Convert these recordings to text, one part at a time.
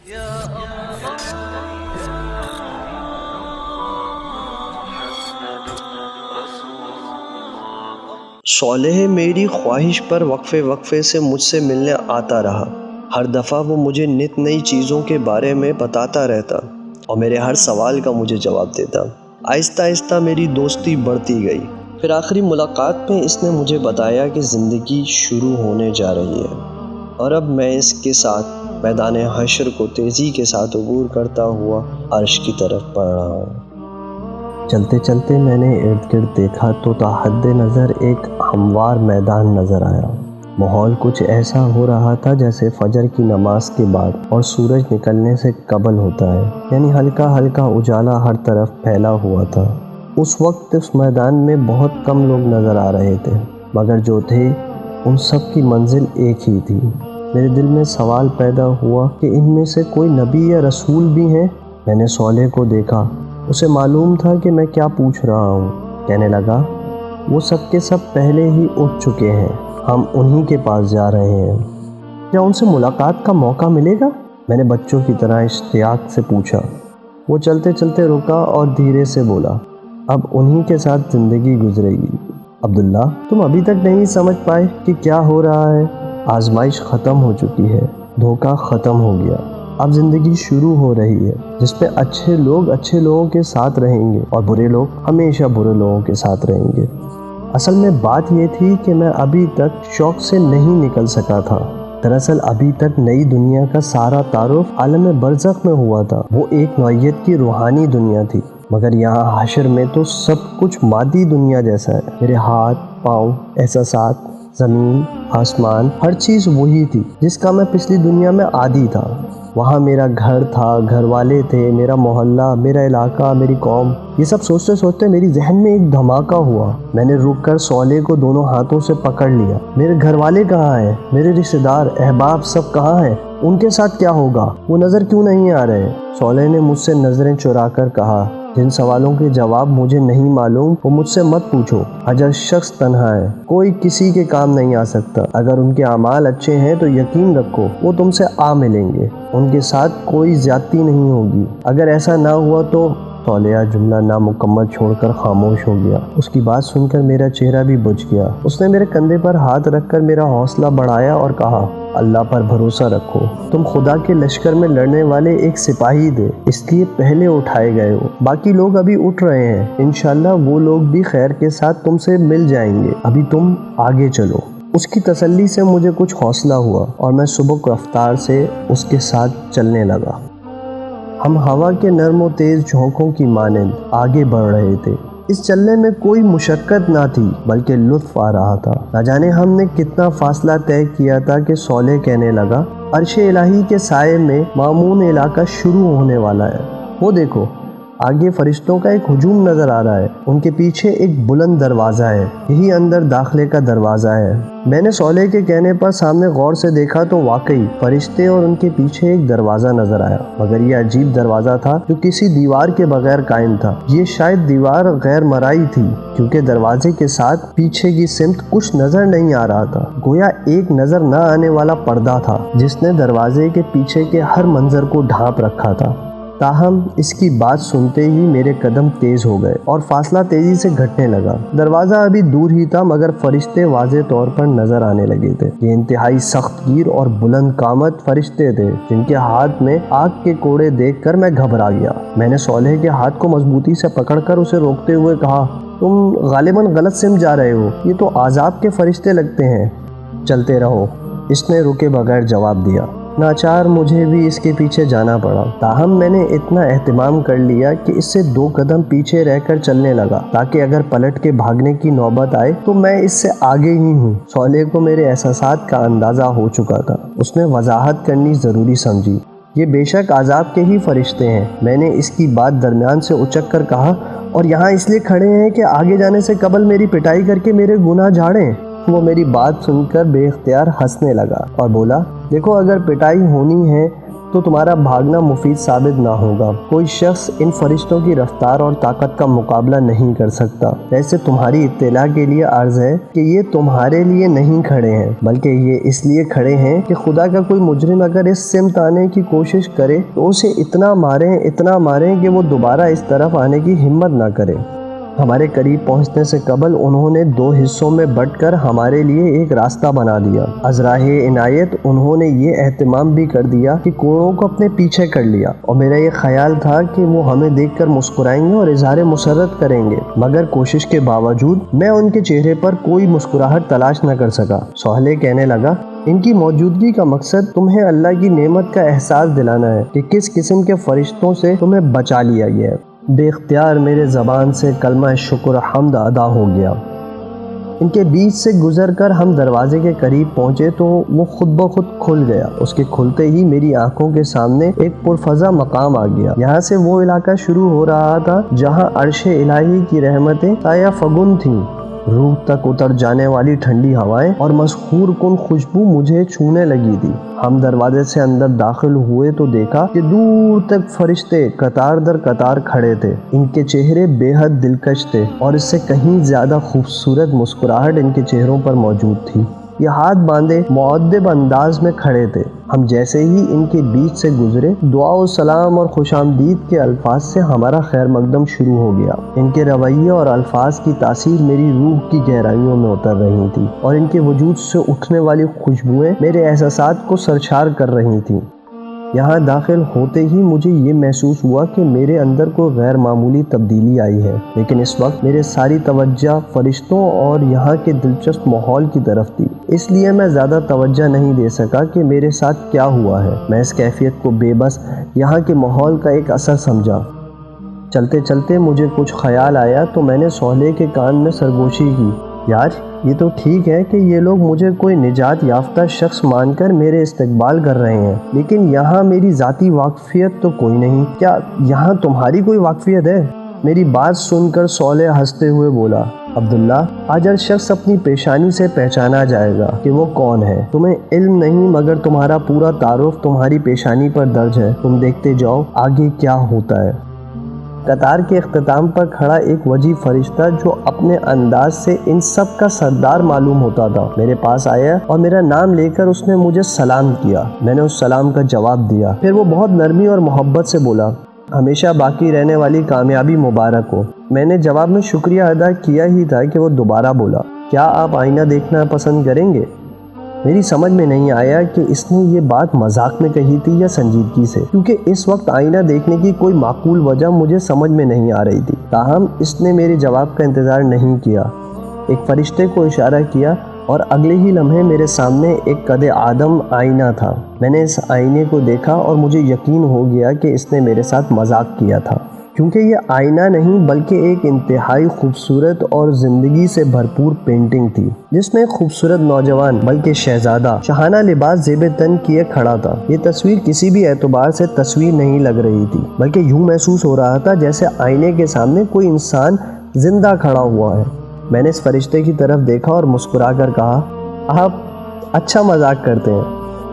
صالح میری خواہش پر وقفے وقفے سے مجھ سے ملنے آتا رہا۔ ہر دفعہ وہ مجھے نت نئی چیزوں کے بارے میں بتاتا رہتا اور میرے ہر سوال کا مجھے جواب دیتا۔ آہستہ آہستہ میری دوستی بڑھتی گئی۔ پھر آخری ملاقات میں اس نے مجھے بتایا کہ زندگی شروع ہونے جا رہی ہے اور اب میں اس کے ساتھ میدان حشر کو تیزی کے ساتھ عبور کرتا ہوا عرش کی طرف بڑھ رہا ہوں۔ چلتے چلتے میں نے ارد گرد دیکھا تو تا حد نظر ایک ہموار میدان نظر آیا۔ ماحول کچھ ایسا ہو رہا تھا جیسے فجر کی نماز کے بعد اور سورج نکلنے سے قبل ہوتا ہے، یعنی ہلکا ہلکا اجالا ہر طرف پھیلا ہوا تھا۔ اس وقت اس میدان میں بہت کم لوگ نظر آ رہے تھے، مگر جو تھے ان سب کی منزل ایک ہی تھی۔ میرے دل میں سوال پیدا ہوا کہ ان میں سے کوئی نبی یا رسول بھی ہیں؟ میں نے صالح کو دیکھا، اسے معلوم تھا کہ میں کیا پوچھ رہا ہوں۔ کہنے لگا، وہ سب کے سب پہلے ہی اٹھ چکے ہیں، ہم انہی کے پاس جا رہے ہیں۔ کیا ان سے ملاقات کا موقع ملے گا؟ میں نے بچوں کی طرح اشتیاق سے پوچھا۔ وہ چلتے چلتے رکا اور دھیرے سے بولا، اب انہی کے ساتھ زندگی گزرے گی۔ عبداللہ، تم ابھی تک نہیں سمجھ پائے کہ کیا ہو رہا ہے؟ آزمائش ختم ہو چکی ہے، دھوکہ ختم ہو گیا، اب زندگی شروع ہو رہی ہے جس پہ اچھے لوگ اچھے لوگوں کے ساتھ رہیں گے اور برے لوگ ہمیشہ برے لوگوں کے ساتھ رہیں گے۔ اصل میں بات یہ تھی کہ میں ابھی تک شوق سے نہیں نکل سکا تھا۔ دراصل ابھی تک نئی دنیا کا سارا تعارف عالم برزخ میں ہوا تھا، وہ ایک نوعیت کی روحانی دنیا تھی، مگر یہاں حشر میں تو سب کچھ مادی دنیا جیسا ہے۔ میرے ہاتھ، پاؤں، احساسات، زمین، آسمان، ہر چیز وہی تھی جس کا میں پچھلی دنیا میں عادی تھا۔ وہاں میرا گھر تھا، گھر والے تھے، میرا محلہ، میرا علاقہ، میری قوم۔ یہ سب سوچتے سوچتے میری ذہن میں ایک دھماکہ ہوا۔ میں نے رک کر صالح کو دونوں ہاتھوں سے پکڑ لیا۔ میرے گھر والے کہاں ہیں؟ میرے رشتہ دار، احباب سب کہاں ہیں؟ ان کے ساتھ کیا ہوگا؟ وہ نظر کیوں نہیں آ رہے؟ صالح نے مجھ سے نظریں چرا کر کہا، جن سوالوں کے جواب مجھے نہیں معلوم وہ مجھ سے مت پوچھو۔ حجر شخص تنہا ہے، کوئی کسی کے کام نہیں آ سکتا۔ اگر ان کے اعمال اچھے ہیں تو یقین رکھو وہ تم سے آ ملیں گے، ان کے ساتھ کوئی زیادتی نہیں ہوگی۔ اگر ایسا نہ ہوا تو صالح جملہ نامکمل چھوڑ کر خاموش ہو گیا۔ اس کی بات سن کر میرا چہرہ بھی بجھ گیا۔ اس نے میرے کندھے پر ہاتھ رکھ کر میرا حوصلہ بڑھایا اور کہا، اللہ پر بھروسہ رکھو، تم خدا کے لشکر میں لڑنے والے ایک سپاہی تھے، اس لیے پہلے اٹھائے گئے ہو، باقی لوگ ابھی اٹھ رہے ہیں، انشاءاللہ وہ لوگ بھی خیر کے ساتھ تم سے مل جائیں گے، ابھی تم آگے چلو۔ اس کی تسلی سے مجھے کچھ حوصلہ ہوا اور میں سبک رفتار سے اس کے ساتھ چلنے لگا۔ ہم ہوا کے نرم و تیز جھونکوں کی مانند آگے بڑھ رہے تھے۔ اس چلنے میں کوئی مشقت نہ تھی بلکہ لطف آ رہا تھا۔ نہ جانے ہم نے کتنا فاصلہ طے کیا تھا کہ صالح کہنے لگا، عرش الہی کے سائے میں مامون علاقہ شروع ہونے والا ہے۔ وہ دیکھو، آگے فرشتوں کا ایک ہجوم نظر آ رہا ہے، ان کے پیچھے ایک بلند دروازہ ہے، یہی اندر داخلے کا دروازہ ہے۔ میں نے صالح کے کہنے پر سامنے غور سے دیکھا تو واقعی فرشتے اور ان کے پیچھے ایک دروازہ نظر آیا، مگر یہ عجیب دروازہ تھا جو کسی دیوار کے بغیر قائم تھا۔ یہ شاید دیوار غیر مرئی تھی، کیونکہ دروازے کے ساتھ پیچھے کی سمت کچھ نظر نہیں آ رہا تھا، گویا ایک نظر نہ آنے والا پردہ تھا جس نے دروازے کے پیچھے کے ہر منظر کو ڈھانپ رکھا تھا۔ تاہم اس کی بات سنتے ہی میرے قدم تیز ہو گئے اور فاصلہ تیزی سے گھٹنے لگا۔ دروازہ ابھی دور ہی تھا مگر فرشتے واضح طور پر نظر آنے لگے تھے۔ یہ انتہائی سخت گیر اور بلند قامت فرشتے تھے جن کے ہاتھ میں آگ کے کوڑے دیکھ کر میں گھبرا گیا۔ میں نے صالح کے ہاتھ کو مضبوطی سے پکڑ کر اسے روکتے ہوئے کہا، تم غالباً غلط سمت جا رہے ہو، یہ تو عذاب کے فرشتے لگتے ہیں۔ چلتے رہو، اس نے رکے بغیر جواب دیا۔ ناچار مجھے بھی اس کے پیچھے جانا پڑا، تاہم میں نے اتنا اہتمام کر لیا کہ اس سے 2 قدم پیچھے رہ کر چلنے لگا تاکہ اگر پلٹ کے بھاگنے کی نوبت آئے تو میں اس سے آگے ہی ہوں۔ صالح کو میرے احساسات کا اندازہ ہو چکا تھا، اس نے وضاحت کرنی ضروری سمجھی، یہ بے شک عذاب کے ہی فرشتے ہیں۔ میں نے اس کی بات درمیان سے اچک کر کہا، اور یہاں اس لیے کھڑے ہیں کہ آگے جانے سے قبل میری پٹائی کر کے میرے گناہ جھاڑیں۔ وہ میری بات سن کر بے اختیار ہنسنے لگا اور بولا، دیکھو اگر پٹائی ہونی ہے تو تمہارا بھاگنا مفید ثابت نہ ہوگا۔ کوئی شخص ان فرشتوں کی رفتار اور طاقت کا مقابلہ نہیں کر سکتا۔ ایسے تمہاری اطلاع کے لیے عرض ہے کہ یہ تمہارے لیے نہیں کھڑے ہیں، بلکہ یہ اس لیے کھڑے ہیں کہ خدا کا کوئی مجرم اگر اس سمت آنے کی کوشش کرے تو اسے اتنا ماریں کہ وہ دوبارہ اس طرف آنے کی ہمت نہ کرے۔ ہمارے قریب پہنچنے سے قبل انہوں نے 2 حصوں میں بٹ کر ہمارے لیے ایک راستہ بنا دیا۔ از راہ عنایت انہوں نے یہ اہتمام بھی کر دیا کہ کوڑوں کو اپنے پیچھے کر لیا، اور میرا یہ خیال تھا کہ وہ ہمیں دیکھ کر مسکرائیں گے اور اظہار مسرت کریں گے، مگر کوشش کے باوجود میں ان کے چہرے پر کوئی مسکراہٹ تلاش نہ کر سکا۔ صالح کہنے لگا، ان کی موجودگی کا مقصد تمہیں اللہ کی نعمت کا احساس دلانا ہے کہ کس قسم کے فرشتوں سے تمہیں بچا لیا گیا ہے۔ بے اختیار میرے زبان سے کلمہ شکر حمد ادا ہو گیا۔ ان کے بیچ سے گزر کر ہم دروازے کے قریب پہنچے تو وہ خود بخود کھل گیا۔ اس کے کھلتے ہی میری آنکھوں کے سامنے ایک پرفضا مقام آ گیا۔ یہاں سے وہ علاقہ شروع ہو رہا تھا جہاں عرش الہی کی رحمتیں سایہ فگن تھیں۔ روح تک اتر جانے والی ٹھنڈی ہوائیں اور مسحور کن خوشبو مجھے چھونے لگی تھی۔ ہم دروازے سے اندر داخل ہوئے تو دیکھا کہ دور تک فرشتے قطار در قطار کھڑے تھے۔ ان کے چہرے بے حد دلکش تھے اور اس سے کہیں زیادہ خوبصورت مسکراہٹ ان کے چہروں پر موجود تھی۔ یہ ہاتھ باندھے مؤدب انداز میں کھڑے تھے۔ ہم جیسے ہی ان کے بیچ سے گزرے، دعا و سلام اور خوش آمدید کے الفاظ سے ہمارا خیر مقدم شروع ہو گیا۔ ان کے رویے اور الفاظ کی تاثیر میری روح کی گہرائیوں میں اتر رہی تھی، اور ان کے وجود سے اٹھنے والی خوشبوئیں میرے احساسات کو سرشار کر رہی تھیں۔ یہاں داخل ہوتے ہی مجھے یہ محسوس ہوا کہ میرے اندر کوئی غیر معمولی تبدیلی آئی ہے، لیکن اس وقت میرے ساری توجہ فرشتوں اور یہاں کے دلچسپ ماحول کی طرف تھی، اس لیے میں زیادہ توجہ نہیں دے سکا کہ میرے ساتھ کیا ہوا ہے۔ میں اس کیفیت کو بے بس یہاں کے ماحول کا ایک اثر سمجھا۔ چلتے چلتے مجھے کچھ خیال آیا تو میں نے صالح کے کان میں سرگوشی کی، یار یہ تو ٹھیک ہے کہ یہ لوگ مجھے کوئی نجات یافتہ شخص مان کر میرے استقبال کر رہے ہیں، لیکن یہاں میری ذاتی واقفیت تو کوئی نہیں، کیا یہاں تمہاری کوئی واقفیت ہے؟ میری بات سن کر صالح ہنستے ہوئے بولا، عبداللہ آج ہر شخص اپنی پیشانی سے پہچانا جائے گا کہ وہ کون ہے۔ تمہیں علم نہیں مگر تمہارا پورا تعارف تمہاری پیشانی پر درج ہے، تم دیکھتے جاؤ آگے کیا ہوتا ہے۔ قطار کے اختتام پر کھڑا ایک وجیح فرشتہ جو اپنے انداز سے ان سب کا سردار معلوم ہوتا تھا میرے پاس آیا اور میرا نام لے کر اس نے مجھے سلام کیا۔ میں نے اس سلام کا جواب دیا۔ پھر وہ بہت نرمی اور محبت سے بولا، ہمیشہ باقی رہنے والی کامیابی مبارک ہو۔ میں نے جواب میں شکریہ ادا کیا ہی تھا کہ وہ دوبارہ بولا، کیا آپ آئینہ دیکھنا پسند کریں گے؟ میری سمجھ میں نہیں آیا کہ اس نے یہ بات مذاق میں کہی تھی یا سنجیدگی سے، کیونکہ اس وقت آئینہ دیکھنے کی کوئی معقول وجہ مجھے سمجھ میں نہیں آ رہی تھی۔ تاہم اس نے میرے جواب کا انتظار نہیں کیا، ایک فرشتے کو اشارہ کیا اور اگلے ہی لمحے میرے سامنے ایک قد آدم آئینہ تھا۔ میں نے اس آئینے کو دیکھا اور مجھے یقین ہو گیا کہ اس نے میرے ساتھ مذاق کیا تھا، کیونکہ یہ آئینہ نہیں بلکہ ایک انتہائی خوبصورت اور زندگی سے بھرپور پینٹنگ تھی، جس میں ایک خوبصورت نوجوان بلکہ شہزادہ شاہانہ لباس زیب تن کیے کھڑا تھا۔ یہ تصویر کسی بھی اعتبار سے تصویر نہیں لگ رہی تھی، بلکہ یوں محسوس ہو رہا تھا جیسے آئینے کے سامنے کوئی انسان زندہ کھڑا ہوا ہے۔ میں نے اس فرشتے کی طرف دیکھا اور مسکرا کر کہا، آپ اچھا مذاق کرتے ہیں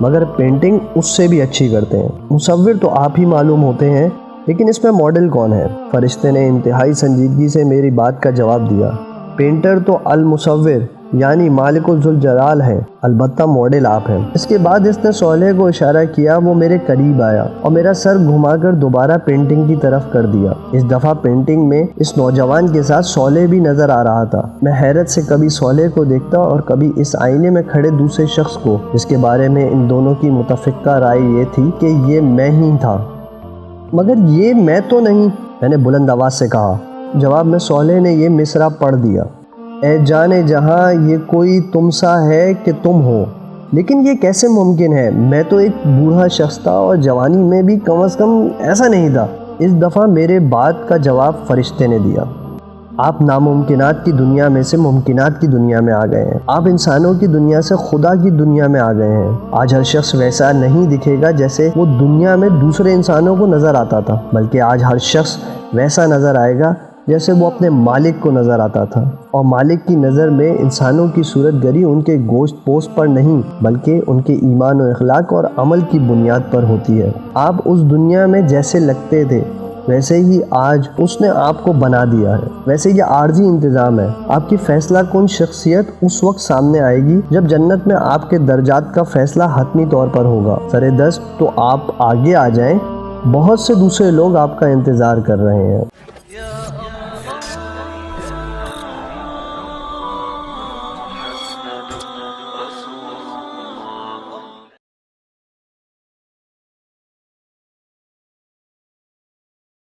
مگر پینٹنگ اس سے بھی اچھی کرتے ہیں۔ مصور تو آپ ہی معلوم ہوتے ہیں، لیکن اس میں ماڈل کون ہے؟ فرشتے نے انتہائی سنجیدگی سے میری بات کا جواب دیا، پینٹر تو المصور یعنی مالک الذوالجلال ہے، البتہ ماڈل آپ ہیں۔ اس کے بعد اس نے صالح کو اشارہ کیا، وہ میرے قریب آیا اور میرا سر گھما کر دوبارہ پینٹنگ کی طرف کر دیا۔ اس دفعہ پینٹنگ میں اس نوجوان کے ساتھ صالح بھی نظر آ رہا تھا۔ میں حیرت سے کبھی صالح کو دیکھتا اور کبھی اس آئینے میں کھڑے دوسرے شخص کو، جس کے بارے میں ان دونوں کی متفقہ رائے یہ تھی کہ یہ میں ہی تھا، مگر یہ میں تو نہیں، میں نے بلند آواز سے کہا۔ جواب میں صالح نے یہ مصرع پڑھ دیا، اے جانے جہاں یہ کوئی تم سا ہے کہ تم ہو، لیکن یہ کیسے ممکن ہے؟ میں تو ایک بوڑھا شخص تھا اور جوانی میں بھی کم از کم ایسا نہیں تھا۔ اس دفعہ میرے بات کا جواب فرشتے نے دیا، آپ ناممکنات کی دنیا میں سے ممکنات کی دنیا میں آ گئے ہیں، آپ انسانوں کی دنیا سے خدا کی دنیا میں آ گئے ہیں۔ آج ہر شخص ویسا نہیں دکھے گا جیسے وہ دنیا میں دوسرے انسانوں کو نظر آتا تھا، بلکہ آج ہر شخص ویسا نظر آئے گا جیسے وہ اپنے مالک کو نظر آتا تھا، اور مالک کی نظر میں انسانوں کی صورت گری ان کے گوشت پوست پر نہیں بلکہ ان کے ایمان و اخلاق اور عمل کی بنیاد پر ہوتی ہے۔ آپ اس دنیا میں جیسے لگتے تھے ویسے ہی آج اس نے آپ کو بنا دیا ہے۔ ویسے یہ عارضی انتظام ہے۔ آپ کی فیصلہ کن شخصیت اس وقت سامنے آئے گی جب جنت میں آپ کے درجات کا فیصلہ حتمی طور پر ہوگا۔ سر دست تو آپ آگے آ جائیں، بہت سے دوسرے لوگ آپ کا انتظار کر رہے ہیں۔